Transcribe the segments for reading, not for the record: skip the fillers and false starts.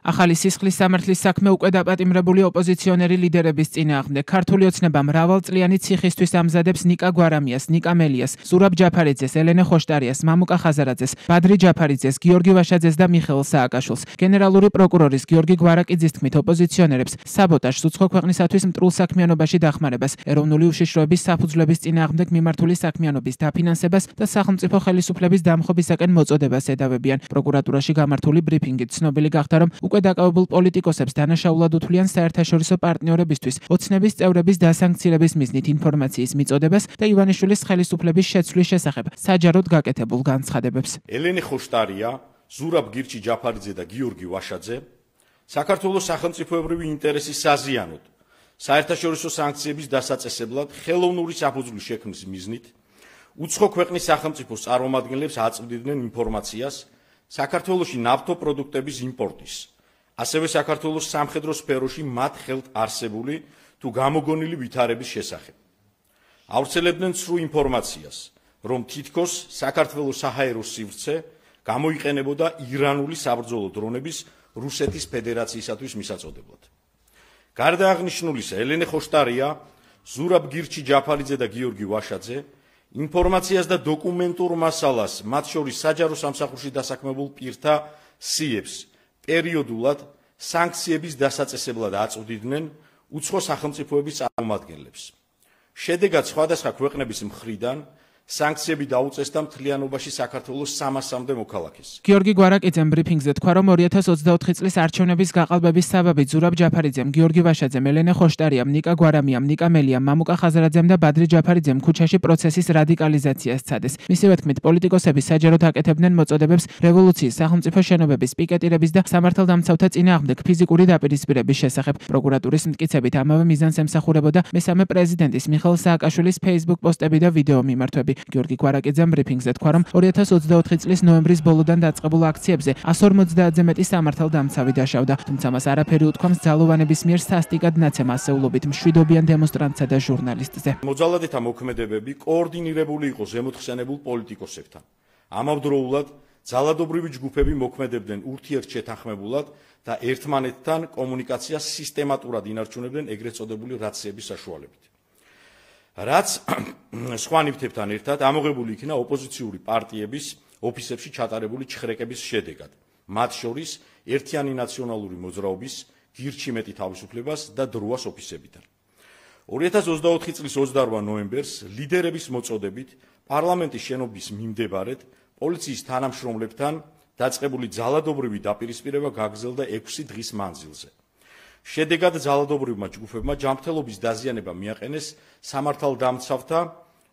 ახალი სისხლის სამართლის საქმე უკვე დაპატიმრებული ოპოზიციონერი ლიდერების წინააღმდეგ. ქართული ოცნება მრავალწლიანი ციხისთვის ამზადებს ნიკა გვარამიას, ნიკა მელიას, ზურაბ ჯაფარიძეს, ელენე ხოშტარიას, მამუკა ხაზარაძეს, ბადრი ჯაფარიძეს, გიორგი ვაშაძეს და მიხეილ სააკაშვილს. გენერალური პროკურორის გიორგი გვარაკიძის თქმით, ოპოზიციონერებს საბოტაჟს, უცხო ქვეყნისათვის მტრულ საქმიანობაში დახმარებას, ეროვნული უშიშროების საფუძვლების წინააღმდეგ მიმართული საქმიანობის დაფინანსებას და სახელმწიფო ხელისუფლების დამხობისაკენ მოწოდებას ედავებიან. პროკურატურაში გამართული ბრიფინგით ცნობილი გახდა, რომ უკვე დაკავებულ პოლიტიკოსებს დანაშაულად უთვლიან საერთაშორისო პარტნიორებისთვის ოცნების წევრების დასანქცირების მიზნით ინფორმაციის მიწოდებას და ივანიშვილის ხელისუფლების შეცვლის შესახებ საჯაროდ გაკეთებულ განცხადებებს. ელენე ხოშტარია, ზურაბ გირჩი ჯაფარიძე და გიორგი ვაშაძე საქართველოს სახელმწიფოებრივი ინტერესის საზიანოდ საერთაშორისო სანქციების დასაწესებლად ხელოვნური საფუძვლის შექმნის მიზნით უცხო ქვეყნის სახელმწიფოს წარმომადგენლებს აწვდიდნენ ინფორმაციას საქართველოში ნავთობპროდუქტების იმპორტის, ასევე საქართველოს სამხედრო სფეროში მათ ხელთ არსებული თუ გამოგონილი ვითარების შესახებ. ავრცელებდნენ სრულ ინფორმაციას, რომ თითქოს საქართველოს საჰაერო სივრცე გამოიყენებოდა ირანული საბრძოლო დრონების რუსეთის ფედერაციისათვის მისაწოდებლად. გარდა აღნიშნულისა, ელენე ხოშტარია, ზურაბ გირჩი ჯაფარიძე და გიორგი ვაშაძე ინფორმაციას და დოკუმენტურ მასალას, მათ შორის საჯარო სამსახურში დასაქმებულ პირთა სიებს, პერიოდულად სანქციების დასაწესებლად აწვდიდნენ უცხო სახელმწიფოების წარმომადგენლებს. შედეგად სხვადასხვა ქვეყნების მხრიდან სანქციები დაუწესდა მთლიანობაში საქართველოს 300-მდე მოქალაქეს. გიორგი გვარაკიძემ ბრიფინგზე თქვა, რომ 2024 წლის არჩევნების გაყალბების საბაბით ზურაბ ჯაფარიძემ, გიორგი ვაშაძემ, ელენე ხოშტარიამ, ნიკა გვარამიამ, ნიკა მელიამ, მამუკა ხაზარაძემ და ბადრი ჯაფარიძემ ქუჩაში პროცესის რადიკალიზაციას სცადეს. მისივე თქმით, პოლიტიკოსები საჯაროდ აკეთებდნენ მოწოდებებს რევოლუციის, სახელმწიფო შენობების, პიკეტირების და სამართალდამცავთა წინააღმდეგ ფიზიკური დაპირისპირების შესახებ. პროკურატურის მტკიცებით ამავე მიზანს ემსახურებოდა მესამე პრეზიდენტის მიხეილ სააკაშვილის Facebook პოსტები და ვიდეო მიმართვები. გიორგი გვარაკიძემ ბრიფინგზე თქვა, რომ 2024 წლის ნოემბრის ბოლოდან დაწყებულ აქციებზე 150-ზე მეტი სამართალდამცავი დაშავდა, თუმცა მას არაფერი უთქვამს ძალოვანების მიერ სასტიკად ნაცემ ასეულობით მშვიდობიან დემონსტრანტსა და ჟურნალისტზე. მოძალადეთა მოქმედებები კოორდინირებული იყო ზემოთხსენებულ პოლიტიკოსებთან. ამავდროულად ძალადობრივი ჯგუფები მოქმედებდნენ ურთიერთშეთანხმებულად და ერთმანეთთან კომუნიკაციას სისტემატურად ინარჩუნებდნენ ეგრეთ წოდებული რაციების საშუალებით. რაც სხვა ნივთებთან ერთად ამოღებული იქნა ოპოზიციური პარტიების ოფისებში ჩატარებული ჩხრეკების შედეგად, მათ შორის ერთიანი ნაციონალური მოძრაობის, გირჩი მეტი თავისუფლებას და დროას ოფისებიდან. 2024 წლის 28 ნოემბერს ლიდერების მოწოდებით პარლამენტის შენობის მიმდებარედ პოლიციის თანამშრომლებთან დაწყებული ძალადობრივი დაპირისპირება გაგრძელდა 6 დღის მანძილზე. შედეგად ძალადობრივმა ჯგუფებმა ჯანმრთელობის დაზიანება მიაყენეს სამართალდამცავთა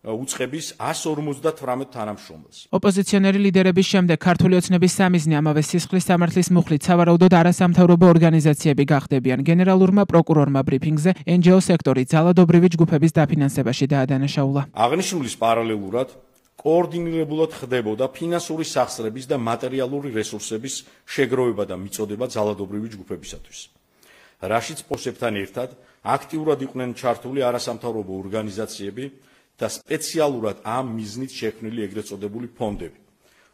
უწყების 158 თანამშრომელს. ოპოზიციონერი ლიდერების შემდეგ ქართული ოცნების სამიზნე ამავე სისხლის სამართლის მუხლით სავარაუდოდ არასამთავრობო ორგანიზაციები გახდებიან. გენერალურმა პროკურორმა ბრიფინგზე NGO სექტორი ძალადობრივი ჯგუფების დაფინანსებაში დაადანაშაულა. აღნიშნულის პარალელურად კოორდინირებულად ხდებოდა ფინანსური სახსრების და მატერიალური რესურსების შეგროვება და მიწოდება ძალადობრივი ჯგუფებისათვის. რაშიც პოსებთან ერთად აქტიურად იყვნენ ჩართული არასამთავრობო ორგანიზაციები და სპეციალურად ამ მიზნით შექმნილი ეგრეთ წოდებული ფონდები,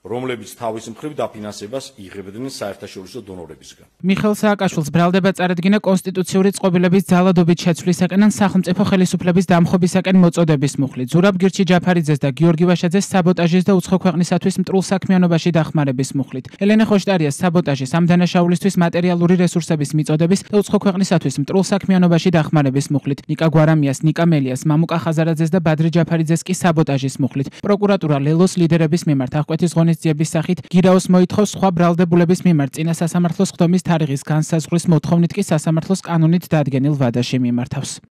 რომლებიც თავის მხრივ დაფინანსებას იღებდნენ საერთაშორისო დონორებისგან. მიხეილ სააკაშვილს ბრალდება წარადგინა კონსტიტუციური წყობილების ძალადობით შეცვლისაკენ ან სახელმწიფო ხელისუფლების დამხობისაკენ მოწოდების მუხლით. ზურაბ გირჩი ჯაფარიძეს და გიორგი ვაშაძეს საბოტაჟის და უცხო ქვეყნისათვის მტრულ საქმიანობაში დახმარების მუხლით. ელენე ხოშტარიას საბოტაჟის, ამ დანაშაულისთვის მატერიალური რესურსების მიწოდების და უცხო ქვეყნისათვის მტრულ საქმიანობაში დახმარების მუხლით. ნიკა გვარამიას, ნიკა მელიას, მამუკა ხაზარაძეს და ბადრი ჯაფარიძეს კი საბოტაჟის მუხლით. პროკურატურა ლელოს ლიდერების მიმართ აღკვეთის ღონისძიების სახით გირაოს მოითხოვს სხვა ბრალდებულების მიმართ წინა სასამართლოს ხდომის თარიღის განსაზღვრის მოთხოვნით კი სასამართლოს კანონით დადგენილ ვადაში მიმართავს.